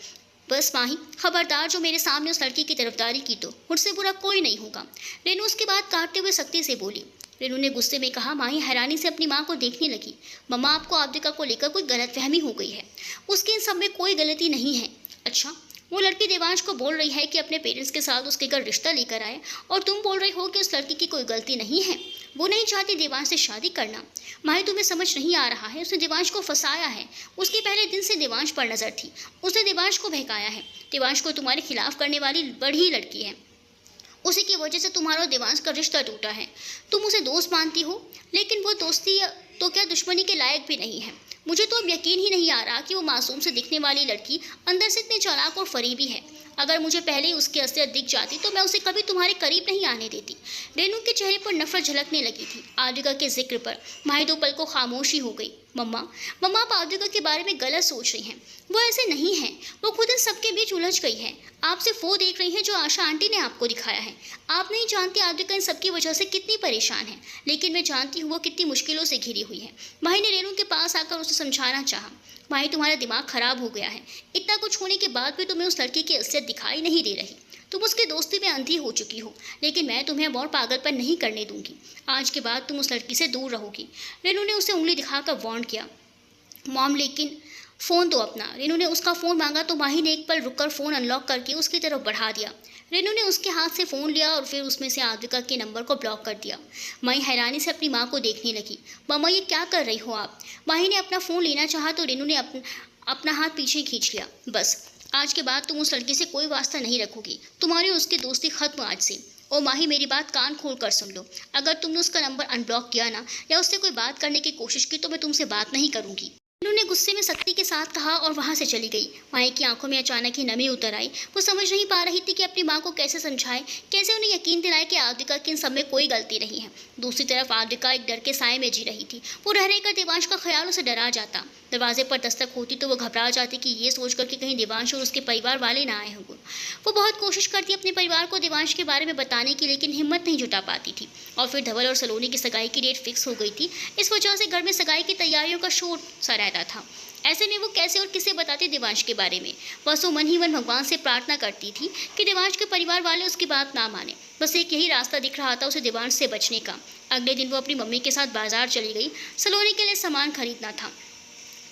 बस माही, खबरदार जो मेरे सामने उस लड़की की तरफदारी की तो मुझसे बुरा कोई नहीं होगा। रेनू उसकी बात काटते हुए सख्ती से बोली। रेनू ने गुस्से में कहा। माही हैरानी से अपनी माँ को देखने लगी। मम्मा, आपको आद्विका को लेकर कोई गलतफहमी हो गई है। उसकी इन सब में कोई गलती नहीं है। अच्छा, वो लड़की देवांश को बोल रही है कि अपने पेरेंट्स के साथ उसके घर रिश्ता लेकर आए और तुम बोल रही हो कि उस लड़की की कोई गलती नहीं है। वो नहीं चाहती देवांश से शादी करना। माही, तुम्हें समझ नहीं आ रहा है, उसने देवांश को फंसाया है। उसकी पहले दिन से देवांश पर नजर थी। उसने देवांश को बहकाया है। देवांश को तुम्हारे खिलाफ करने वाली बड़ी लड़की है। उसी की वजह से तुम्हारा और देवांश का रिश्ता टूटा है। तुम उसे दोस्त मानती हो, लेकिन वो दोस्ती तो क्या दुश्मनी के लायक भी नहीं है। मुझे तो अब यकीन ही नहीं आ रहा कि वो मासूम से दिखने वाली लड़की अंदर से इतनी चालाक और फरेबी है। अगर मुझे पहले ही उसकी असलियत दिख जाती तो मैं उसे कभी तुम्हारे करीब नहीं आने देती। रेनू के चेहरे पर नफरत झलकने लगी थी। आद्विका के जिक्र पर माही दो पल को खामोशी हो गई। मम्मा, आप आद्विका के बारे में गलत सोच रही हैं। वो ऐसे नहीं है। वो खुद इन सबके बीच उलझ गई है। आप सिर्फ वो देख रही हैं जो आशा आंटी ने आपको दिखाया है। आप नहीं जानती आद्विका इन सबकी वजह से कितनी परेशान है, लेकिन मैं जानती हूँ वो कितनी मुश्किलों से घिरी हुई है। माही ने रेनू के पास आकर उसे समझाना चाहा। माही, तुम्हारा दिमाग खराब हो गया है। इतना कुछ होने के बाद भी तुम्हें उस लड़की की असलियत दिखाई नहीं दे रही। तुम उसकी दोस्ती में अंधी हो चुकी हो, लेकिन मैं तुम्हें अब और पागलपन नहीं करने दूंगी। आज के बाद तुम उस लड़की से दूर रहोगी। रेनू ने उसे उंगली दिखाकर वार्न किया। मॉम, लेकिन फ़ोन दो अपना। रेनू ने उसका फ़ोन मांगा तो माही ने एक पल रुककर फ़ोन अनलॉक करके उसकी तरफ बढ़ा दिया। रेनू ने उसके हाथ से फ़ोन लिया और फिर उसमें से आद्विका के नंबर को ब्लॉक कर दिया। माही हैरानी से अपनी माँ को देखने लगी। मम्मा, ये क्या कर रही हो आप? माही ने अपना फ़ोन लेना चाहा तो रेनू ने अपना हाथ पीछे खींच लिया। बस, आज के बाद तुम उस लड़की से कोई वास्ता नहीं रखोगी। तुम्हारी उसकी दोस्ती खत्म आज से। ओ माही, मेरी बात कान खोल कर सुन लो। अगर तुमने उसका नंबर अनब्लॉक किया ना, या उससे कोई बात करने की कोशिश की तो मैं तुमसे बात नहीं करूँगी। उन्होंने गुस्से में सख्ती के साथ कहा और वहां से चली गई। माही की आंखों में अचानक ही नमी उतर आई। वो समझ नहीं पा रही थी कि अपनी माँ को कैसे समझाए, कैसे उन्हें यकीन दिलाए कि आद्विका की इन सब में कोई गलती नहीं है। दूसरी तरफ आद्विका एक डर के साए में जी रही थी। वो रह रहकर देवांश का ख्याल उसे डरा जाता। दरवाजे पर दस्तक होती तो वो घबरा जाती कि ये सोचकर कि कहीं देवांश और उसके परिवार वाले ना आए होंगे। वो बहुत कोशिश करती अपने परिवार को देवांश के बारे में बताने की, लेकिन हिम्मत नहीं जुटा पाती थी। और फिर धवल और सलोनी की सगाई की डेट फिक्स हो गई थी। इस वजह से घर में सगाई की तैयारियों का शोर सा रहता था। ऐसे में वो कैसे और किसे बताती देवांश के बारे में? वह सो मन ही मन भगवान से प्रार्थना करती थी कि देवांश के परिवार वाले उसकी बात ना माने। बस एक यही रास्ता दिख रहा था उसे देवांश से बचने का। अगले दिन वो अपनी मम्मी के साथ बाजार चली गई। सलोनी के लिए सामान खरीदना था।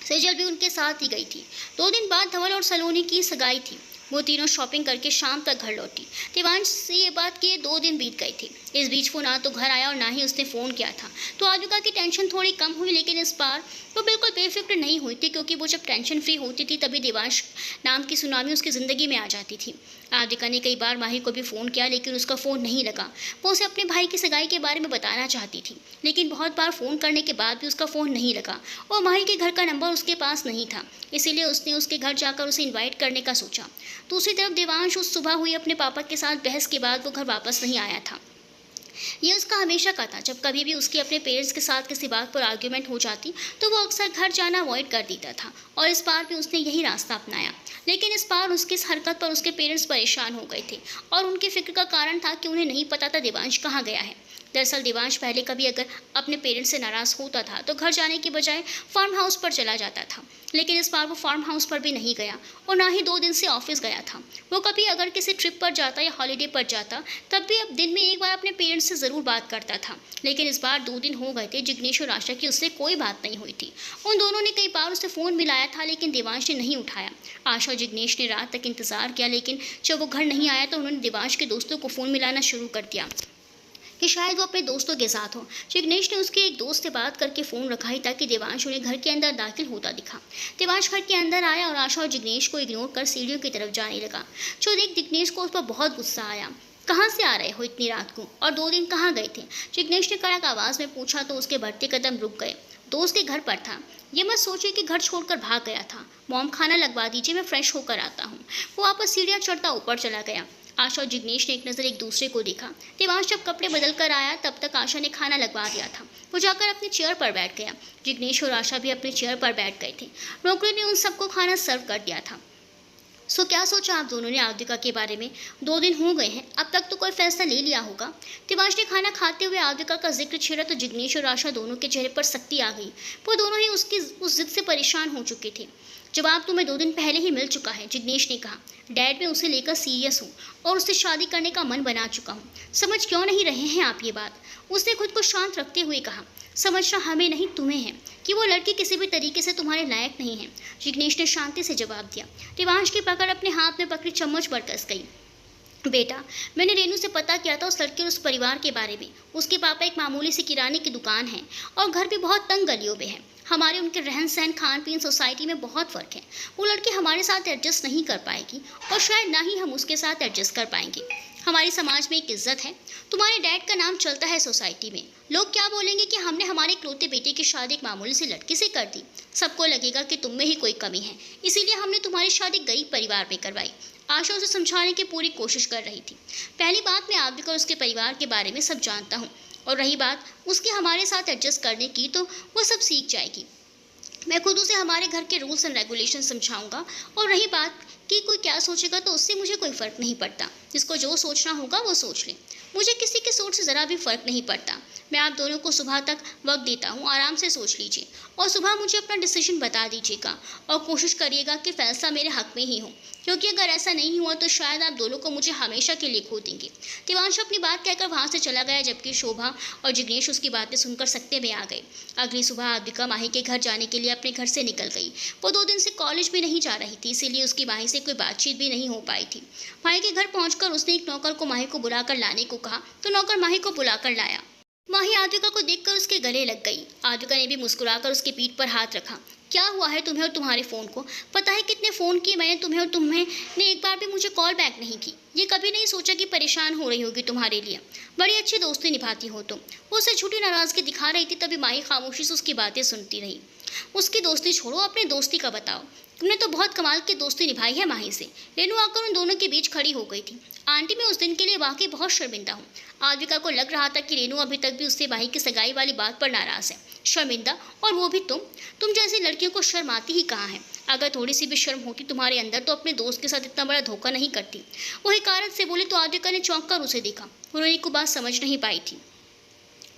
सेजल भी उनके साथ ही गई थी। 2 दिन बाद धवल और सलोनी की सगाई थी। वो तीनों शॉपिंग करके शाम तक घर लौटी। देवांश से ये बात किए 2 दिन बीत गए थे। इस बीच वो ना तो घर आया और ना ही उसने फ़ोन किया था। तो आद्विका की टेंशन थोड़ी कम हुई, लेकिन इस बार वो बिल्कुल बेफिक्र नहीं हुई थी, क्योंकि वो जब टेंशन फ्री होती थी तभी देवांश नाम की सुनामी उसकी ज़िंदगी में आ जाती थी। आद्विका ने कई बार माही को भी फ़ोन किया, लेकिन उसका फ़ोन नहीं लगा। वो उसे अपने भाई की सगाई के बारे में बताना चाहती थी, लेकिन बहुत बार फ़ोन करने के बाद भी उसका फ़ोन नहीं लगा और माही के घर का नंबर उसके पास नहीं था। इसीलिए उसने उसके घर जाकर उसे इन्वाइट करने का सोचा। दूसरी तरफ देवांश उस सुबह हुई अपने पापा के साथ बहस के बाद वो घर वापस नहीं आया था। ये उसका हमेशा का था। जब कभी भी उसकी अपने पेरेंट्स के साथ किसी बात पर आर्ग्यूमेंट हो जाती तो वो अक्सर घर जाना अवॉइड कर देता था, और इस बार भी उसने यही रास्ता अपनाया। लेकिन इस बार उसकी इस हरकत पर उसके पेरेंट्स परेशान हो गए थे, और उनकी फिक्र का कारण था कि उन्हें नहीं पता था देवांश कहाँ गया है। दरअसल देवांश पहले कभी अगर अपने पेरेंट्स से नाराज़ होता था तो घर जाने के बजाय फार्म हाउस पर चला जाता था, लेकिन इस बार वो फार्म हाउस पर भी नहीं गया और ना ही 2 दिन से ऑफिस गया था। वो कभी अगर किसी ट्रिप पर जाता या हॉलीडे पर जाता तब भी अब दिन में एक बार अपने पेरेंट्स से ज़रूर बात करता था, लेकिन इस बार 2 दिन हो गए थे जिग्नेश और आशा की उससे कोई बात नहीं हुई थी। उन दोनों ने कई बार उसे फ़ोन मिलाया था, लेकिन देवांश ने नहीं उठाया। आशा और जिग्नेश ने रात तक इंतज़ार किया, लेकिन जब वो घर नहीं आया तो उन्होंने देवांश के दोस्तों को फ़ोन मिलाना शुरू कर दिया। कि शायद वो अपने दोस्तों के साथ हो। जिग्नेश ने उसके एक दोस्त से बात करके फ़ोन रखा ही ताकि देवांश उन्हें घर के अंदर दाखिल होता दिखा। देवांश घर के अंदर आया और आशा और जिग्नेश को इग्नोर कर सीढ़ियों की तरफ जाने लगा। जो देख जिग्नेश को उस पर बहुत गुस्सा आया। कहाँ से आ रहे हो इतनी रात को, और 2 दिन कहाँ गए थे? जिग्नेश ने कड़क आवाज़ में पूछा तो उसके बढ़ते कदम रुक गए। दोस्त के घर पर था। ये मत सोचिए कि घर छोड़कर भाग गया था। मॉम खाना लगवा दीजिए, मैं फ्रेश होकर आता हूँ। वो वापस सीढ़ियाँ चढ़ता ऊपर चला गया। आशा और जिग्नेश ने एक नज़र एक दूसरे को देखा। देवांश जब कपड़े बदल कर आया तब तक आशा ने खाना लगवा दिया था। वो जाकर अपनी चेयर पर बैठ गया। जिग्नेश और आशा भी अपनी चेयर पर बैठ गए थे। नौकरी ने उन सबको खाना सर्व कर दिया था। सो क्या सोचा आप दोनों ने आद्विका के बारे में? 2 दिन हो गए हैं, अब तक तो कोई फैसला ले लिया होगा। देवांश ने खाना खाते हुए आद्विका का जिक्र छेड़ा तो जिग्नेश और आशा दोनों के चेहरे पर सख्ती आ गई। वो दोनों ही उसकी उस जिद से परेशान हो चुके थे। जवाब तुम्हें 2 दिन पहले ही मिल चुका है, जिग्नेश ने कहा। डैड, मैं उसे लेकर सीरियस हूँ और उससे शादी करने का मन बना चुका हूँ। समझ क्यों नहीं रहे हैं आप ये बात? उसने खुद को शांत रखते हुए कहा। समझना हमें नहीं तुम्हें है कि वो लड़की किसी भी तरीके से तुम्हारे लायक नहीं है, जिग्नेश ने शांति से जवाब दिया। देवांश की पकड़ अपने हाथ में पकड़ी चम्मच पर कस गई। बेटा, मैंने रेनू से पता किया था उस लड़के और उस परिवार के बारे में। उसके पापा एक मामूली सी किराने की दुकान है और घर भी बहुत तंग गलियों में है। हमारे उनके रहन सहन, खान पीन, सोसाइटी में बहुत फ़र्क है। वो लड़की हमारे साथ एडजस्ट नहीं कर पाएगी और शायद ना ही हम उसके साथ एडजस्ट कर पाएंगे। हमारे समाज में एक इज्जत है, तुम्हारे डैड का नाम चलता है सोसाइटी में। लोग क्या बोलेंगे कि हमने हमारे इकलौते बेटे की शादी एक मामूली सी लड़की से कर दी। सबको लगेगा कि तुम में ही कोई कमी है, इसीलिए हमने तुम्हारी शादी गरीब परिवार में करवाई। आशा उसे समझाने की पूरी कोशिश कर रही थी। पहली बात, मैं आद्विका और उसके परिवार के बारे में सब जानता हूँ, और रही बात उसके हमारे साथ एडजस्ट करने की, तो वो सब सीख जाएगी। मैं खुद उसे हमारे घर के रूल्स एंड रेगुलेशन समझाऊंगा। और रही बात कि कोई क्या सोचेगा, तो उससे मुझे कोई फ़र्क नहीं पड़ता। जिसको जो सोचना होगा वो सोच ले। मुझे किसी की सोच से ज़रा भी फ़र्क नहीं पड़ता। मैं आप दोनों को सुबह तक वक्त देता हूँ, आराम से सोच लीजिए और सुबह मुझे अपना डिसीजन बता दीजिएगा और कोशिश करिएगा कि फ़ैसला मेरे हक़ में ही हो, क्योंकि अगर ऐसा नहीं हुआ तो शायद आप दोनों को मुझे हमेशा के लिए खो देंगे। देवांश अपनी बात कहकर वहाँ से चला गया, जबकि शोभा और जिग्नेश उसकी बातें सुनकर सकते में आ गए। अगली सुबह आद्विका माही के घर जाने के लिए अपने घर से निकल गई। वो 2 दिन से कॉलेज भी नहीं जा रही थी, इसीलिए उसकी माही से कोई बातचीत भी नहीं हो पाई थी। माही के घर पहुंचकर उसने एक नौकर को माही को बुलाकर लाने को कहा, तो नौकर माही को बुलाकर लाया। माही आद्विका को देखकर उसके गले लग गई। आद्विका ने भी मुस्कुराकर उसकी पीठ पर हाथ रखा। क्या हुआ है तुम्हें और तुम्हारे फ़ोन को? पता है कितने फ़ोन किए मैंने तुम्हें, और तुम्हें ने एक बार भी मुझे कॉल बैक नहीं की। ये कभी नहीं सोचा कि परेशान हो रही होगी तुम्हारे लिए। बड़ी अच्छी दोस्ती निभाती हो तुम। वो उसे झूठी नाराज़गी दिखा रही थी, तभी माही खामोशी से उसकी बातें सुनती रही। उसकी दोस्ती छोड़ो, अपनी दोस्ती का बताओ। तुमने तो बहुत कमाल की दोस्ती निभाई है माही से। रेनू आकर उन दोनों के बीच खड़ी हो गई थी। आंटी, मैं उस दिन के लिए वाकई बहुत शर्मिंदा हूँ। आद्विका को लग रहा था कि रेनू अभी तक भी उससे माही की सगाई वाली बात पर नाराज़ है। शर्मिंदा? और वो भी तुम जैसी लड़कियों को शर्म आती ही कहाँ है? अगर थोड़ी सी भी शर्म होती तुम्हारे अंदर तो अपने दोस्त के साथ इतना बड़ा धोखा नहीं करती। वो हिकारत से बोली तो आद्विका ने चौंक कर उसे देखा। रोनी को बात समझ नहीं पाई थी।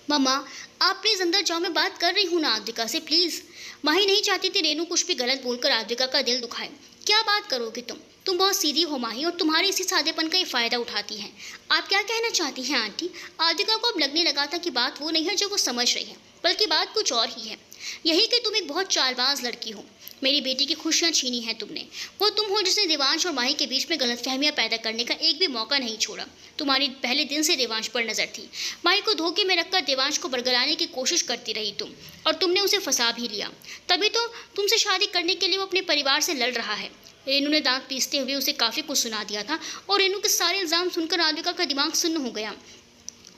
मम्मा, आप प्लीज़ अंदर जाओ, मैं बात कर रही हूँ ना आद्विका से, प्लीज़। माही नहीं चाहती थी रेनू कुछ भी गलत बोलकर आद्विका का दिल दुखाए। क्या बात करोगी तुम बहुत सीधी हो माही, और तुम्हारे इसी सादेपन का ये फ़ायदा उठाती हैं। आप क्या कहना चाहती हैं आंटी? आद्विका को अब लगने लगा था कि बात वो नहीं है जो वो समझ रही है, बल्कि बात कुछ और ही है। यही कि तुम एक बहुत चालबाज लड़की हो। मेरी बेटी की खुशियाँ छीनी हैं तुमने। वो तुम हो जिसने देवांश और माही के बीच में गलतफहमियाँ पैदा करने का एक भी मौका नहीं छोड़ा। तुम्हारी पहले दिन से देवांश पर नज़र थी। माही को धोखे में रखकर देवांश को बरगलाने की कोशिश करती रही तुम, और तुमने उसे फंसा भी लिया। तभी तो तुमसे शादी करने के लिए वो अपने परिवार से लड़ रहा है। रेनू ने दांत पीसते हुए उसे काफ़ी कुछ सुना दिया था, और रेनू के सारे इल्ज़ाम सुनकर आद्विका का दिमाग सुन्न हो गया।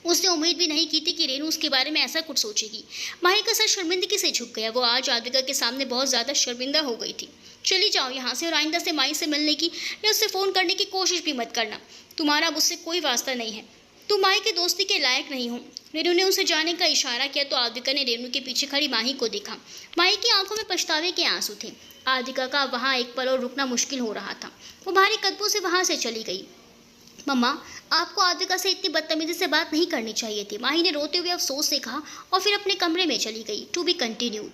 उसने उम्मीद भी नहीं की थी कि रेनू उसके बारे में ऐसा कुछ सोचेगी। माही का सर शर्मिंदगी से झुक गया। वो आज आद्विका के सामने बहुत ज़्यादा शर्मिंदा हो गई थी। चली जाओ यहाँ से, और आइंदा से माही से मिलने की या उससे फ़ोन करने की कोशिश भी मत करना। तुम्हारा मुझसे कोई वास्ता नहीं है। तुम माही की दोस्ती के लायक नहीं हो। रेनू ने उसे जाने का इशारा किया तो आद्विका ने रेनू के पीछे खड़ी माही को देखा। माही की आंखों में पछतावे के आंसू थे। आद्विका का वहाँ एक पल और रुकना मुश्किल हो रहा था। वो भारी कदमों से वहाँ से चली गई। मम्मा, आपको आद्विका से इतनी बदतमीजी से बात नहीं करनी चाहिए थी, माही ने रोते हुए अफसोस से कहा, और फिर अपने कमरे में चली गई। To be continued.